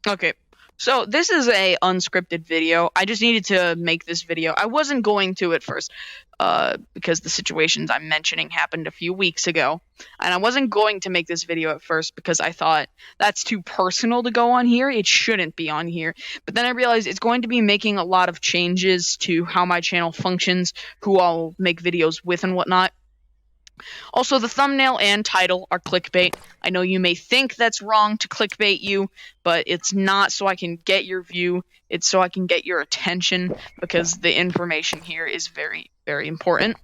Okay, so this is a unscripted video. I just needed to make this video. I wasn't going to at first, because the situations I'm mentioning happened a few weeks ago, and I wasn't going to make this video at first because I thought that's too personal to go on here. It shouldn't be on here. But then I realized it's going to be making a lot of changes to how my channel functions, who I'll make videos with and whatnot. Also, the thumbnail and title are clickbait. I know you may think that's wrong to clickbait you, but it's not so I can get your view. It's so I can get your attention, because the information here is very, very important.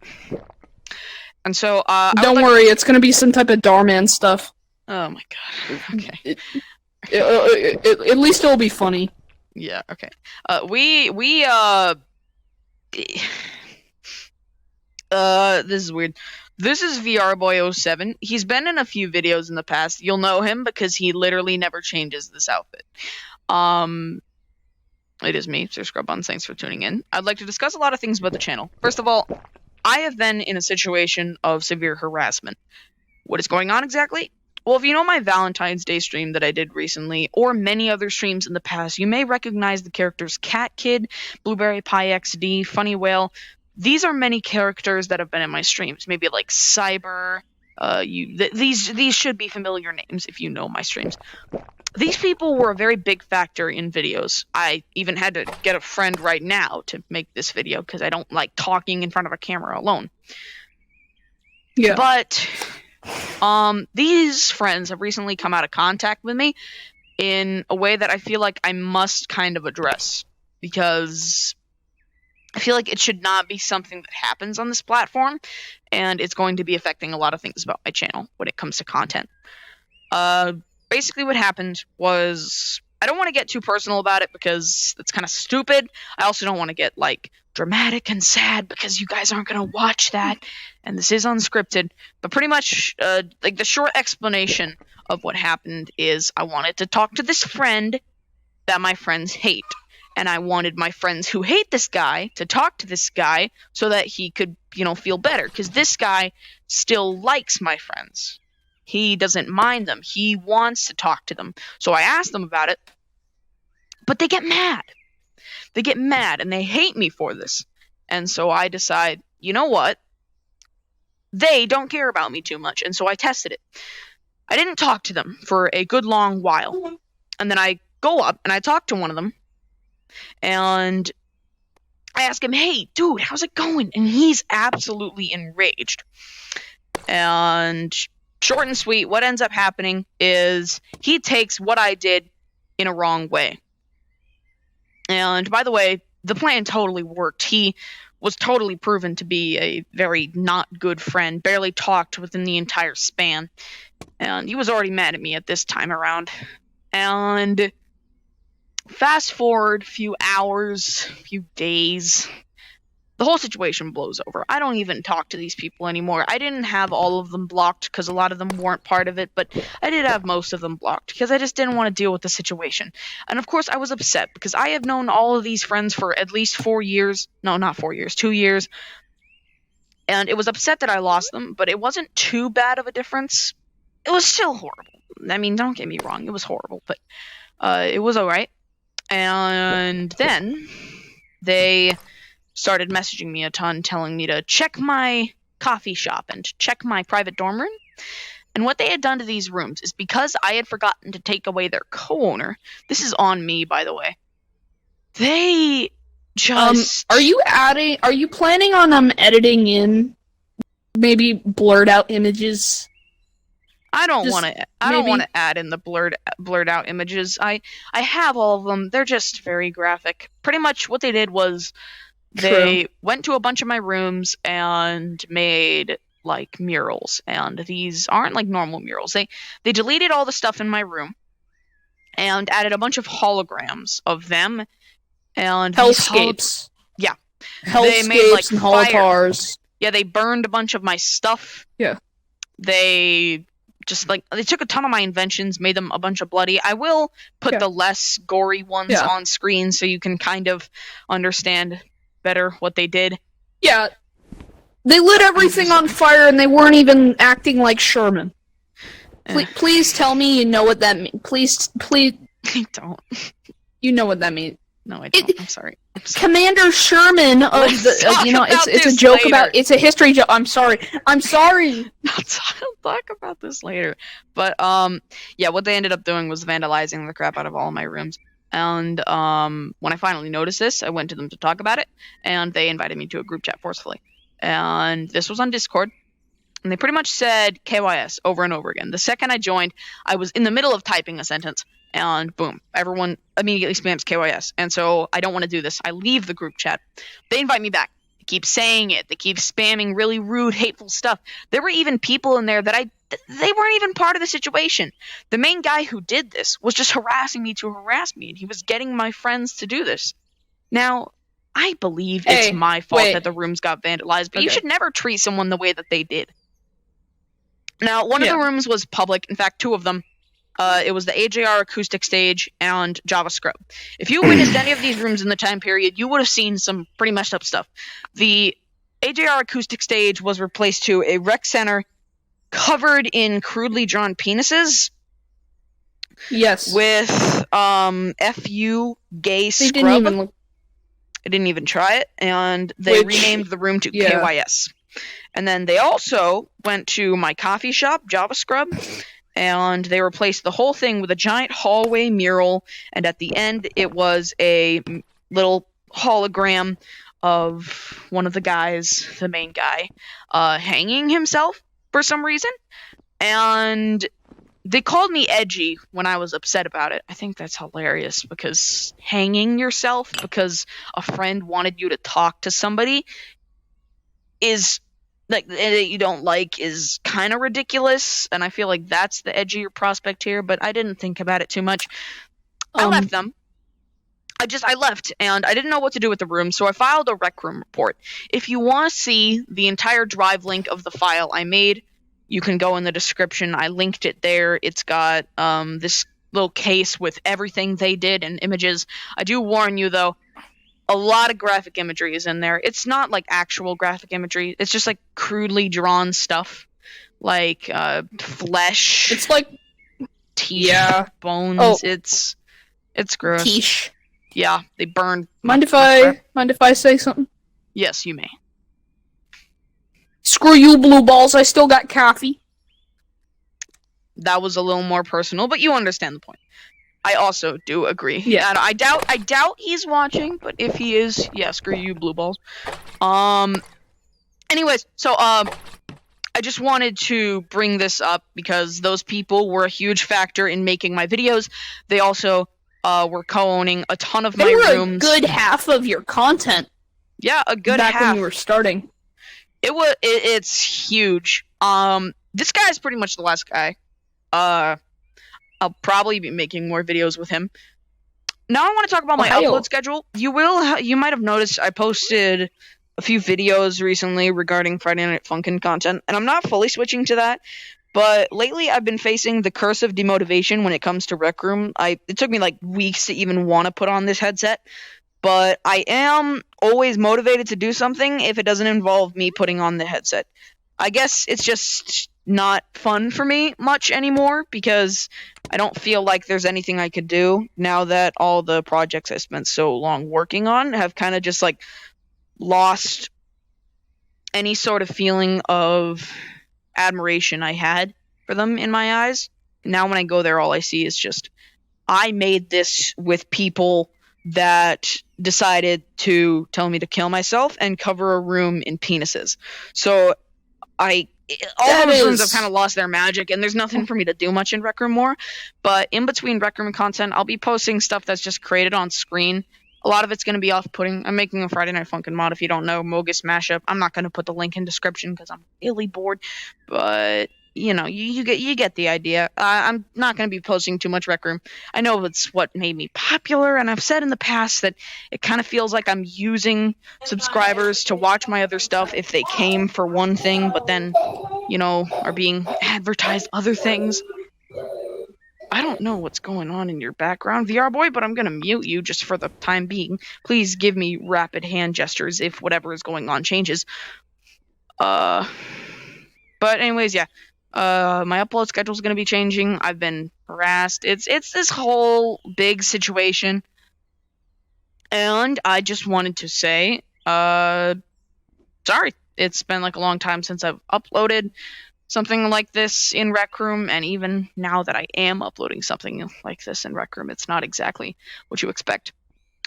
And so, don't worry, it's gonna be some type of Darman stuff. Oh my god. Okay. At least it'll be funny. Yeah, okay. This is weird. This is VRBoy07. He's been in a few videos in the past. You'll know him because he literally never changes this outfit. It is me, Sir Scrubbuns. Thanks for tuning in. I'd like to discuss a lot of things about the channel. First of all, I have been in a situation of severe harassment. What is going on exactly? Well, if you know my Valentine's Day stream that I did recently, or many other streams in the past, you may recognize the characters Cat Kid, Blueberry Pie XD, Funny Whale. These are many characters that have been in my streams. Maybe like Cyber. These should be familiar names if you know my streams. These people were a very big factor in videos. I even had to get a friend right now to make this video because I don't like talking in front of a camera alone. Yeah. But these friends have recently come out of contact with me in a way that I feel like I must kind of address, because I feel like it should not be something that happens on this platform, and it's going to be affecting a lot of things about my channel when it comes to content. Basically what happened was, I don't want to get too personal about it because it's kind of stupid. I also don't want to get, like, dramatic and sad because you guys aren't going to watch that, and this is unscripted. But pretty much, like, the short explanation of what happened is I wanted to talk to this friend that my friends hate. And I wanted my friends who hate this guy to talk to this guy so that he could, feel better. Because this guy still likes my friends. He doesn't mind them. He wants to talk to them. So I asked them about it. But they get mad. They get mad and they hate me for this. And so I decide, you know what? They don't care about me too much. And so I tested it. I didn't talk to them for a good long while. And then I go up and I talk to one of them. And I ask him, hey, dude, how's it going? And he's absolutely enraged. And short and sweet, what ends up happening is he takes what I did in a wrong way. And by the way, the plan totally worked. He was totally proven to be a very not good friend, barely talked within the entire span. And he was already mad at me at this time around. And fast forward a few hours, a few days, the whole situation blows over. I don't even talk to these people anymore. I didn't have all of them blocked because a lot of them weren't part of it, but I did have most of them blocked because I just didn't want to deal with the situation. And of course I was upset because I have known all of these friends for at least 4 years. No, not 4 years, 2 years. And it was upset that I lost them, but it wasn't too bad of a difference. It was still horrible. I mean, don't get me wrong, it was horrible, but it was alright. And then they started messaging me a ton, telling me to check my coffee shop and check my private dorm room. And what they had done to these rooms is, because I had forgotten to take away their co-owner, this is on me, by the way, they just... Are you planning on editing in maybe blurred out images? I don't want to add in the blurred out images. I have all of them. They're just very graphic. Pretty much what they did was they went to a bunch of my rooms and made like murals, and these aren't like normal murals. They deleted all the stuff in my room and added a bunch of holograms of them and hellscapes. Yeah. Hellscapes they made like and holocars. Yeah, they burned a bunch of my stuff. Yeah. They took a ton of my inventions, made them a bunch of bloody. I will put the less gory ones on screen so you can kind of understand better what they did. Yeah. They lit everything on fire and they weren't even acting like Sherman. Please tell me you know what that means. Please I don't. You know what that means. No, I don't. I'm sorry. Commander Sherman of Let's talk it's a this joke later. about, it's a history joke. I'm sorry. I'll talk about this later. But yeah, what they ended up doing was vandalizing the crap out of all of my rooms. And when I finally noticed this, I went to them to talk about it, and they invited me to a group chat forcefully. And this was on Discord. And they pretty much said KYS over and over again. The second I joined, I was in the middle of typing a sentence, and boom, everyone immediately spams KYS. And so I don't want to do this. I leave the group chat. They invite me back. They keep saying it. They keep spamming really rude, hateful stuff. There were even people in there that they weren't even part of the situation. The main guy who did this was just harassing me to harass me, and he was getting my friends to do this. Now, I believe it's my fault that the rooms got vandalized, but you should never treat someone the way that they did. Now, one of the rooms was public. In fact, two of them. It was the AJR acoustic stage and Java Scrub. If you witnessed any of these rooms in the time period, you would have seen some pretty messed up stuff. The AJR acoustic stage was replaced to a rec center covered in crudely drawn penises. Yes. With FU gay scrub. I didn't even try it, and they renamed the room to KYS. And then they also went to my coffee shop, Java Scrub, and they replaced the whole thing with a giant hallway mural, and at the end it was a little hologram of one of the guys, the main guy, hanging himself for some reason. And they called me edgy when I was upset about it. I think that's hilarious, because hanging yourself because a friend wanted you to talk to somebody is like that you don't like is kind of ridiculous, and I feel like that's the edgier prospect here, but I didn't think about it too much. I left them. I left, and I didn't know what to do with the room, so I filed a rec room report. If you want to see the entire drive link of the file I made, you can go in the description. I linked it there. It's got this little case with everything they did and images. I do warn you, though, a lot of graphic imagery is in there. It's not like actual graphic imagery. It's just like crudely drawn stuff, like flesh. It's like teeth, bones. It's gross. Teeth. Yeah, they burned. Mind if I say something? Yes, you may. Screw you, blue balls. I still got coffee. That was a little more personal, but you understand the point. I also do agree. Yeah. And I doubt he's watching, but if he is, yeah, screw you, blue balls. Anyways, so I just wanted to bring this up because those people were a huge factor in making my videos. They also were co-owning a ton of my rooms. They were a good half of your content. Yeah, a good half. Back when you were starting. It's huge. This guy's pretty much the last guy. I'll probably be making more videos with him. Now I want to talk about my upload schedule. You might have noticed I posted a few videos recently regarding Friday Night Funkin' content, and I'm not fully switching to that, but lately I've been facing the curse of demotivation when it comes to Rec Room. It took me like weeks to even want to put on this headset, but I am always motivated to do something if it doesn't involve me putting on the headset. I guess it's just not fun for me much anymore because I don't feel like there's anything I could do now that all the projects I spent so long working on have kind of just like lost any sort of feeling of admiration I had for them in my eyes. Now when I go there, all I see is just, I made this with people that decided to tell me to kill myself and cover a room in penises. So all those rooms have kind of lost their magic, and there's nothing for me to do much in Rec Room more. But in between Rec Room content, I'll be posting stuff that's just created on screen. A lot of it's going to be off-putting. I'm making a Friday Night Funkin' mod, if you don't know, Mogus Mashup. I'm not going to put the link in description because I'm really bored. But, you know, you get the idea. I'm not going to be posting too much Rec Room. I know it's what made me popular, and I've said in the past that it kind of feels like I'm using subscribers to watch my other stuff if they came for one thing, but then, you know, are being advertised other things. I don't know what's going on in your background, VR boy, but I'm going to mute you just for the time being. Please give me rapid hand gestures if whatever is going on changes. But anyways, yeah. My upload schedule is going to be changing. I've been harassed. It's this whole big situation. And I just wanted to say, sorry. It's been like a long time since I've uploaded something like this in Rec Room, and even now that I am uploading something like this in Rec Room, it's not exactly what you expect.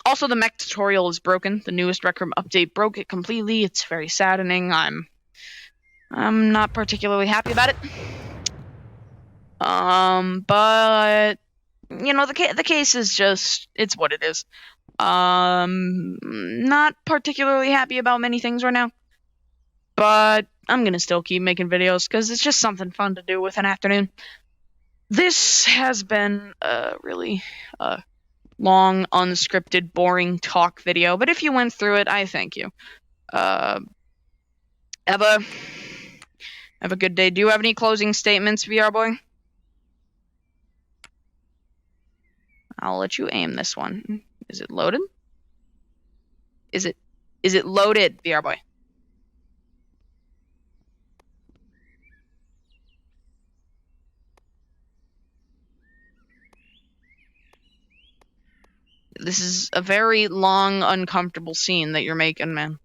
Also, the mech tutorial is broken. The newest Rec Room update broke it completely. It's very saddening. I'm not particularly happy about it. But you know, the case is just, it's what it is. Not particularly happy about many things right now, but I'm gonna still keep making videos because it's just something fun to do with an afternoon. This has been a really long, unscripted, boring talk video, but if you went through it, I thank you. Have a good day. Do you have any closing statements, VR boy? I'll let you aim this one. Is it loaded? Is it loaded, VR boy? This is a very long, uncomfortable scene that you're making, man.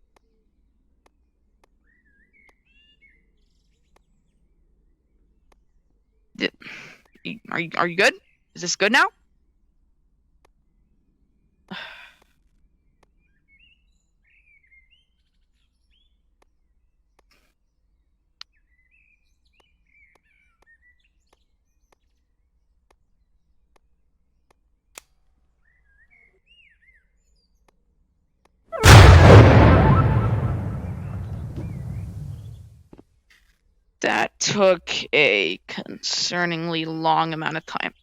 Are you good? Is this good now? That took a concerningly long amount of time.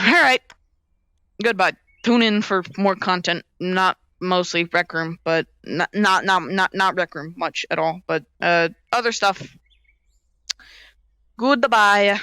Alright. Goodbye. Tune in for more content. Not mostly Rec Room, but not Rec Room much at all, but other stuff. Goodbye.